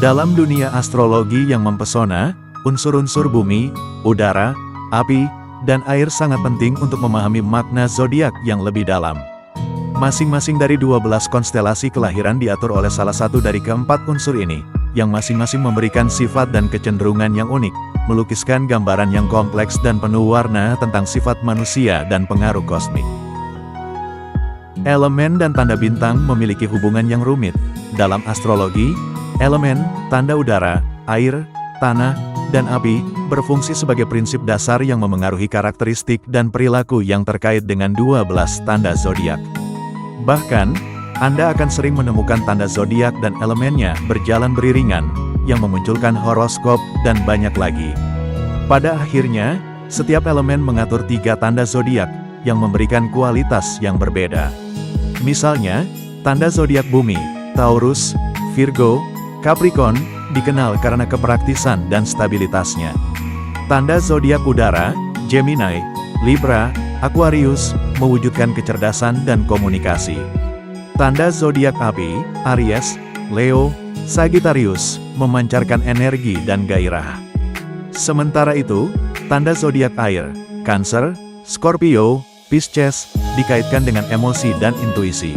Dalam dunia astrologi yang mempesona, unsur-unsur bumi, udara, api, dan air sangat penting untuk memahami makna zodiak yang lebih dalam. Masing-masing dari 12 konstelasi kelahiran diatur oleh salah satu dari keempat unsur ini, yang masing-masing memberikan sifat dan kecenderungan yang unik, melukiskan gambaran yang kompleks dan penuh warna tentang sifat manusia dan pengaruh kosmik. Elemen dan tanda bintang memiliki hubungan yang rumit. Dalam astrologi, elemen, tanda udara, air, tanah, dan api, berfungsi sebagai prinsip dasar yang memengaruhi karakteristik dan perilaku yang terkait dengan 12 tanda zodiak. Bahkan, Anda akan sering menemukan tanda zodiak dan elemennya berjalan beriringan, yang memunculkan horoskop dan banyak lagi. Pada akhirnya, setiap elemen mengatur 3 tanda zodiak, yang memberikan kualitas yang berbeda. Misalnya, tanda zodiak bumi, Taurus, Virgo, Capricorn, dikenal karena kepraktisan dan stabilitasnya. Tanda zodiak udara, Gemini, Libra, Aquarius, mewujudkan kecerdasan dan komunikasi. Tanda zodiak api, Aries, Leo, Sagittarius, memancarkan energi dan gairah. Sementara itu, tanda zodiak air, Cancer, Scorpio, Pisces, dikaitkan dengan emosi dan intuisi.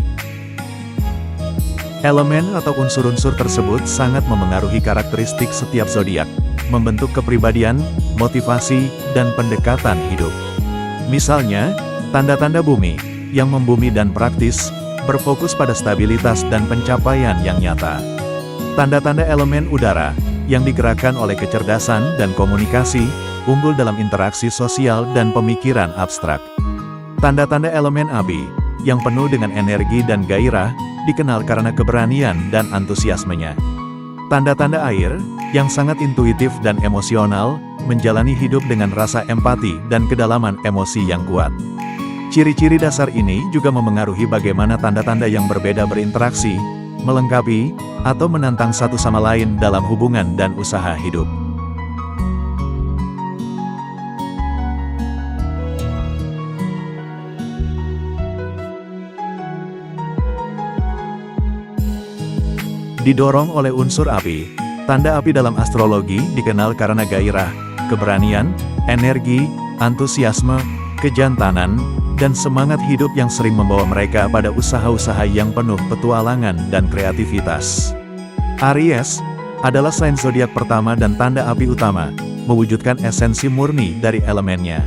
Elemen atau unsur-unsur tersebut sangat memengaruhi karakteristik setiap zodiak, membentuk kepribadian, motivasi, dan pendekatan hidup. Misalnya, tanda-tanda bumi, yang membumi dan praktis, berfokus pada stabilitas dan pencapaian yang nyata. Tanda-tanda elemen udara, yang digerakkan oleh kecerdasan dan komunikasi, unggul dalam interaksi sosial dan pemikiran abstrak. Tanda-tanda elemen api, yang penuh dengan energi dan gairah, dikenal karena keberanian dan antusiasmenya. Tanda-tanda air, yang sangat intuitif dan emosional, menjalani hidup dengan rasa empati dan kedalaman emosi yang kuat. Ciri-ciri dasar ini juga memengaruhi bagaimana tanda-tanda yang berbeda berinteraksi, melengkapi, atau menantang satu sama lain dalam hubungan dan usaha hidup. Didorong oleh unsur api, tanda api dalam astrologi dikenal karena gairah, keberanian, energi, antusiasme, kejantanan, dan semangat hidup yang sering membawa mereka pada usaha-usaha yang penuh petualangan dan kreativitas. Aries adalah sign zodiak pertama dan tanda api utama, mewujudkan esensi murni dari elemennya.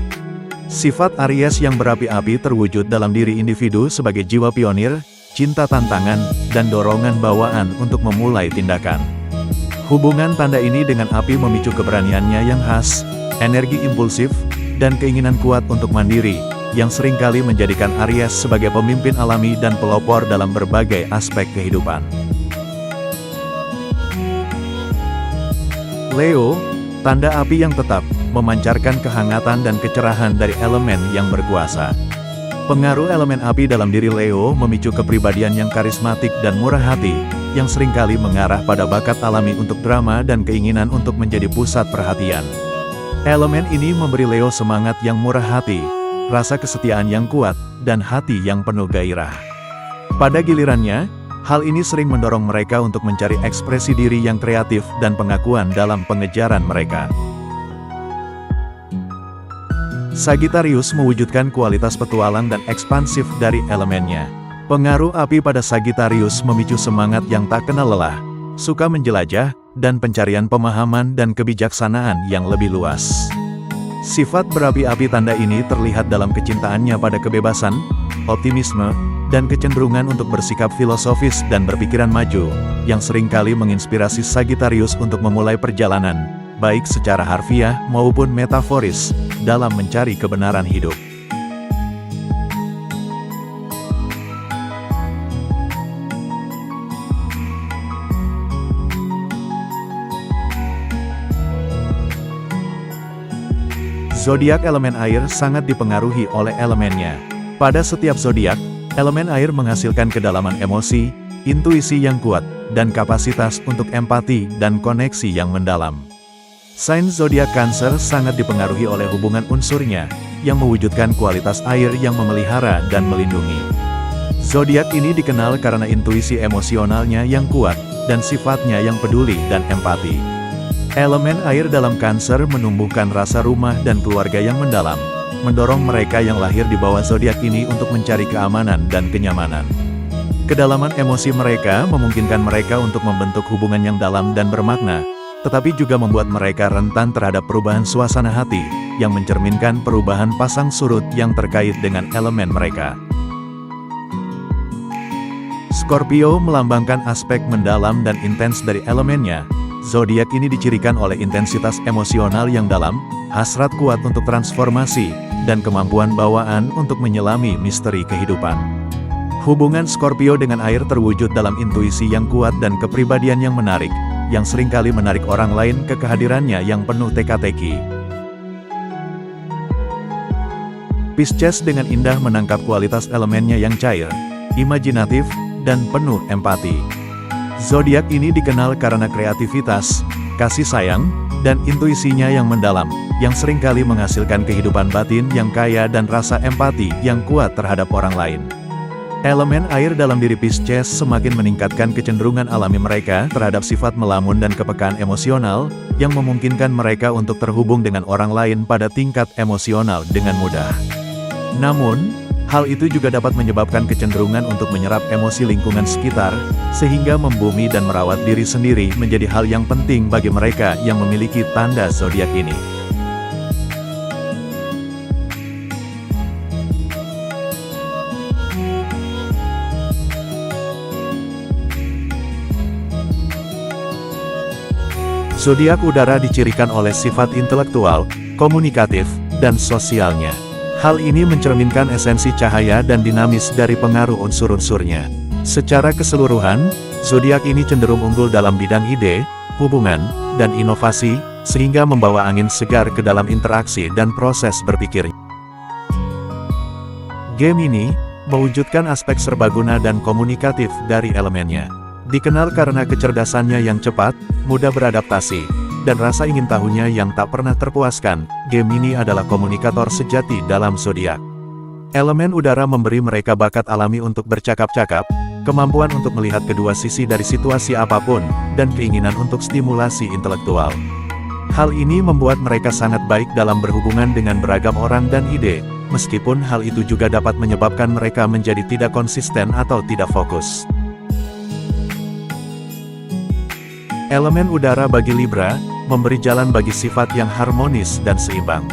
Sifat Aries yang berapi-api terwujud dalam diri individu sebagai jiwa pionir, cinta tantangan, dan dorongan bawaan untuk memulai tindakan. Hubungan tanda ini dengan api memicu keberaniannya yang khas, energi impulsif, dan keinginan kuat untuk mandiri, yang seringkali menjadikan Aries sebagai pemimpin alami dan pelopor dalam berbagai aspek kehidupan. Leo, tanda api yang tetap, memancarkan kehangatan dan kecerahan dari elemen yang berkuasa. Pengaruh elemen api dalam diri Leo memicu kepribadian yang karismatik dan murah hati, yang seringkali mengarah pada bakat alami untuk drama dan keinginan untuk menjadi pusat perhatian. Elemen ini memberi Leo semangat yang murah hati, rasa kesetiaan yang kuat, dan hati yang penuh gairah. Pada gilirannya, hal ini sering mendorong mereka untuk mencari ekspresi diri yang kreatif dan pengakuan dalam pengejaran mereka. Sagittarius mewujudkan kualitas petualang dan ekspansif dari elemennya. Pengaruh api pada Sagittarius memicu semangat yang tak kenal lelah, suka menjelajah, dan pencarian pemahaman dan kebijaksanaan yang lebih luas. Sifat berapi-api tanda ini terlihat dalam kecintaannya pada kebebasan, optimisme, dan kecenderungan untuk bersikap filosofis dan berpikiran maju, yang seringkali menginspirasi Sagittarius untuk memulai perjalanan, baik secara harfiah maupun metaforis, dalam mencari kebenaran hidup. Zodiak elemen air sangat dipengaruhi oleh elemennya. Pada setiap zodiak, elemen air menghasilkan kedalaman emosi, intuisi yang kuat, dan kapasitas untuk empati dan koneksi yang mendalam. Sign zodiak Cancer sangat dipengaruhi oleh hubungan unsurnya, yang mewujudkan kualitas air yang memelihara dan melindungi. Zodiak ini dikenal karena intuisi emosionalnya yang kuat, dan sifatnya yang peduli dan empati. Elemen air dalam Cancer menumbuhkan rasa rumah dan keluarga yang mendalam, mendorong mereka yang lahir di bawah zodiak ini untuk mencari keamanan dan kenyamanan. Kedalaman emosi mereka memungkinkan mereka untuk membentuk hubungan yang dalam dan bermakna, tetapi juga membuat mereka rentan terhadap perubahan suasana hati, yang mencerminkan perubahan pasang surut yang terkait dengan elemen mereka. Scorpio melambangkan aspek mendalam dan intens dari elemennya. Zodiak ini dicirikan oleh intensitas emosional yang dalam, hasrat kuat untuk transformasi, dan kemampuan bawaan untuk menyelami misteri kehidupan. Hubungan Scorpio dengan air terwujud dalam intuisi yang kuat dan kepribadian yang menarik, yang seringkali menarik orang lain ke kehadirannya yang penuh teka-teki. Pisces dengan indah menangkap kualitas elemennya yang cair, imajinatif, dan penuh empati. Zodiak ini dikenal karena kreativitas, kasih sayang, dan intuisinya yang mendalam, yang seringkali menghasilkan kehidupan batin yang kaya dan rasa empati yang kuat terhadap orang lain. Elemen air dalam diri Pisces semakin meningkatkan kecenderungan alami mereka terhadap sifat melamun dan kepekaan emosional, yang memungkinkan mereka untuk terhubung dengan orang lain pada tingkat emosional dengan mudah. Namun, hal itu juga dapat menyebabkan kecenderungan untuk menyerap emosi lingkungan sekitar, sehingga membumi dan merawat diri sendiri menjadi hal yang penting bagi mereka yang memiliki tanda zodiak ini. Zodiak udara dicirikan oleh sifat intelektual, komunikatif, dan sosialnya. Hal ini mencerminkan esensi cahaya dan dinamis dari pengaruh unsur-unsurnya. Secara keseluruhan, zodiak ini cenderung unggul dalam bidang ide, hubungan, dan inovasi, sehingga membawa angin segar ke dalam interaksi dan proses berpikirnya. Gemini mewujudkan aspek serbaguna dan komunikatif dari elemennya. Dikenal karena kecerdasannya yang cepat, mudah beradaptasi, dan rasa ingin tahunya yang tak pernah terpuaskan. Gemini adalah komunikator sejati dalam zodiak. Elemen udara memberi mereka bakat alami untuk bercakap-cakap, kemampuan untuk melihat kedua sisi dari situasi apapun, dan keinginan untuk stimulasi intelektual. Hal ini membuat mereka sangat baik dalam berhubungan dengan beragam orang dan ide, meskipun hal itu juga dapat menyebabkan mereka menjadi tidak konsisten atau tidak fokus. Elemen udara bagi Libra, memberi jalan bagi sifat yang harmonis dan seimbang.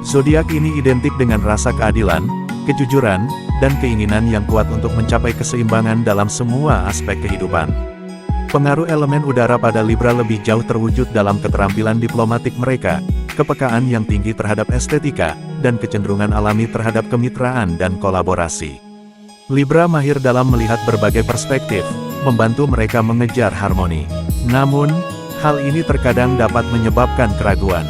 Zodiak ini identik dengan rasa keadilan, kejujuran, dan keinginan yang kuat untuk mencapai keseimbangan dalam semua aspek kehidupan. Pengaruh elemen udara pada Libra lebih jauh terwujud dalam keterampilan diplomatik mereka, kepekaan yang tinggi terhadap estetika, dan kecenderungan alami terhadap kemitraan dan kolaborasi. Libra mahir dalam melihat berbagai perspektif, membantu mereka mengejar harmoni. Namun, hal ini terkadang dapat menyebabkan keraguan.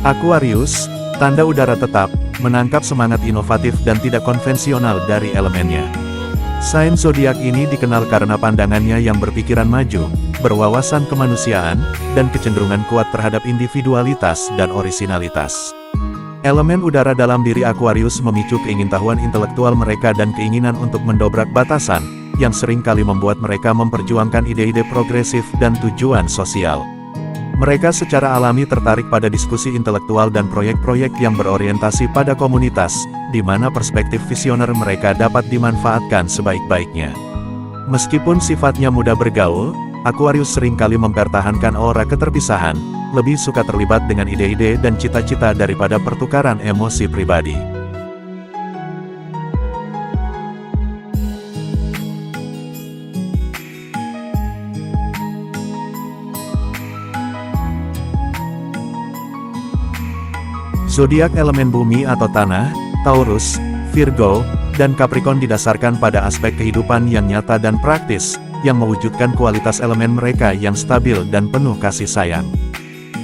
Aquarius, tanda udara tetap, menangkap semangat inovatif dan tidak konvensional dari elemennya. Sains zodiak ini dikenal karena pandangannya yang berpikiran maju, berwawasan kemanusiaan, dan kecenderungan kuat terhadap individualitas dan orisinalitas. Elemen udara dalam diri Aquarius memicu keingintahuan intelektual mereka dan keinginan untuk mendobrak batasan, yang seringkali membuat mereka memperjuangkan ide-ide progresif dan tujuan sosial. Mereka secara alami tertarik pada diskusi intelektual dan proyek-proyek yang berorientasi pada komunitas, di mana perspektif visioner mereka dapat dimanfaatkan sebaik-baiknya. Meskipun sifatnya mudah bergaul, Aquarius seringkali mempertahankan aura keterpisahan, lebih suka terlibat dengan ide-ide dan cita-cita daripada pertukaran emosi pribadi. Zodiak elemen bumi atau tanah, Taurus, Virgo, dan Capricorn didasarkan pada aspek kehidupan yang nyata dan praktis, yang mewujudkan kualitas elemen mereka yang stabil dan penuh kasih sayang.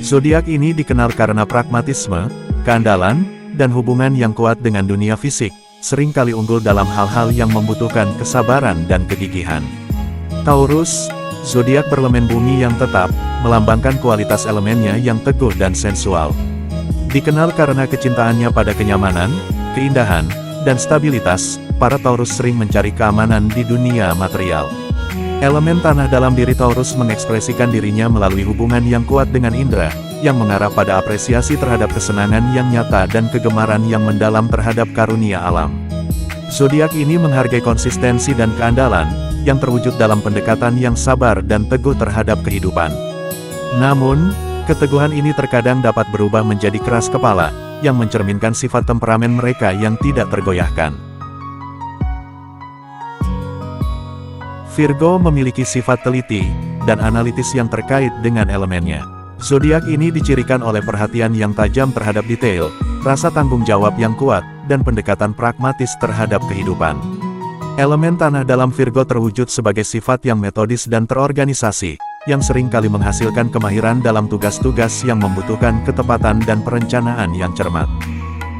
Zodiak ini dikenal karena pragmatisme, keandalan, dan hubungan yang kuat dengan dunia fisik, seringkali unggul dalam hal-hal yang membutuhkan kesabaran dan kegigihan. Taurus, zodiak berelemen bumi yang tetap, melambangkan kualitas elemennya yang teguh dan sensual. Dikenal karena kecintaannya pada kenyamanan, keindahan, dan stabilitas, para Taurus sering mencari keamanan di dunia material. Elemen tanah dalam diri Taurus mengekspresikan dirinya melalui hubungan yang kuat dengan indera, yang mengarah pada apresiasi terhadap kesenangan yang nyata dan kegemaran yang mendalam terhadap karunia alam. Zodiak ini menghargai konsistensi dan keandalan, yang terwujud dalam pendekatan yang sabar dan teguh terhadap kehidupan. Namun, keteguhan ini terkadang dapat berubah menjadi keras kepala, yang mencerminkan sifat temperamen mereka yang tidak tergoyahkan. Virgo memiliki sifat teliti dan analitis yang terkait dengan elemennya. Zodiak ini dicirikan oleh perhatian yang tajam terhadap detail, rasa tanggung jawab yang kuat, dan pendekatan pragmatis terhadap kehidupan. Elemen tanah dalam Virgo terwujud sebagai sifat yang metodis dan terorganisasi, yang seringkali menghasilkan kemahiran dalam tugas-tugas yang membutuhkan ketepatan dan perencanaan yang cermat.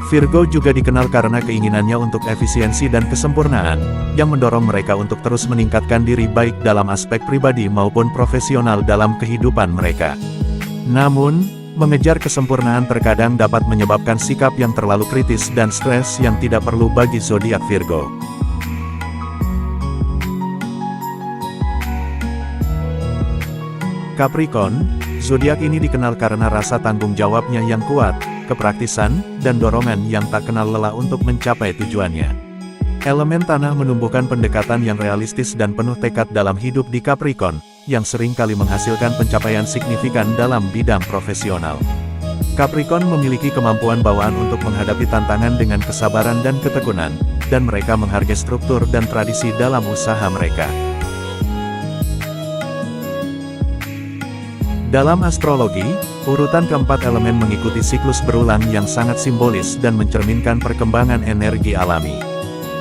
Virgo juga dikenal karena keinginannya untuk efisiensi dan kesempurnaan, yang mendorong mereka untuk terus meningkatkan diri baik dalam aspek pribadi maupun profesional dalam kehidupan mereka. Namun, mengejar kesempurnaan terkadang dapat menyebabkan sikap yang terlalu kritis dan stres yang tidak perlu bagi zodiak Virgo. Capricorn, zodiak ini dikenal karena rasa tanggung jawabnya yang kuat, kepraktisan, dan dorongan yang tak kenal lelah untuk mencapai tujuannya. Elemen tanah menumbuhkan pendekatan yang realistis dan penuh tekad dalam hidup di Capricorn, yang seringkali menghasilkan pencapaian signifikan dalam bidang profesional. Capricorn memiliki kemampuan bawaan untuk menghadapi tantangan dengan kesabaran dan ketekunan, dan mereka menghargai struktur dan tradisi dalam usaha mereka. Dalam astrologi, urutan keempat elemen mengikuti siklus berulang yang sangat simbolis dan mencerminkan perkembangan energi alami.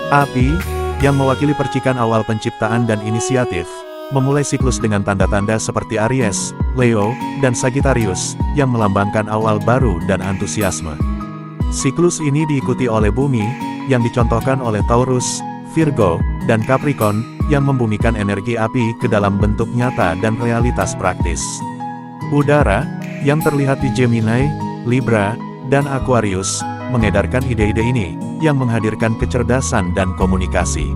Api, yang mewakili percikan awal penciptaan dan inisiatif, memulai siklus dengan tanda-tanda seperti Aries, Leo, dan Sagittarius, yang melambangkan awal baru dan antusiasme. Siklus ini diikuti oleh bumi, yang dicontohkan oleh Taurus, Virgo, dan Capricorn, yang membumikan energi api ke dalam bentuk nyata dan realitas praktis. Udara, yang terlihat di Gemini, Libra, dan Aquarius, mengedarkan ide-ide ini, yang menghadirkan kecerdasan dan komunikasi.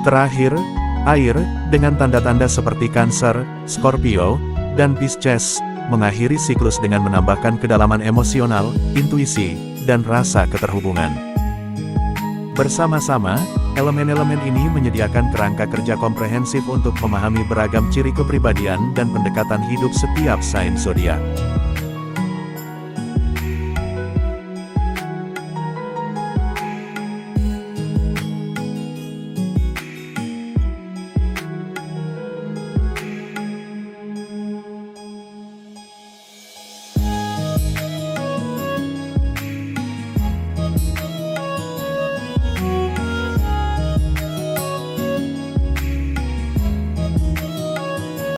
Terakhir, air, dengan tanda-tanda seperti Cancer, Scorpio, dan Pisces, mengakhiri siklus dengan menambahkan kedalaman emosional, intuisi, dan rasa keterhubungan. Bersama-sama, elemen-elemen ini menyediakan kerangka kerja komprehensif untuk memahami beragam ciri kepribadian dan pendekatan hidup setiap sign zodiak.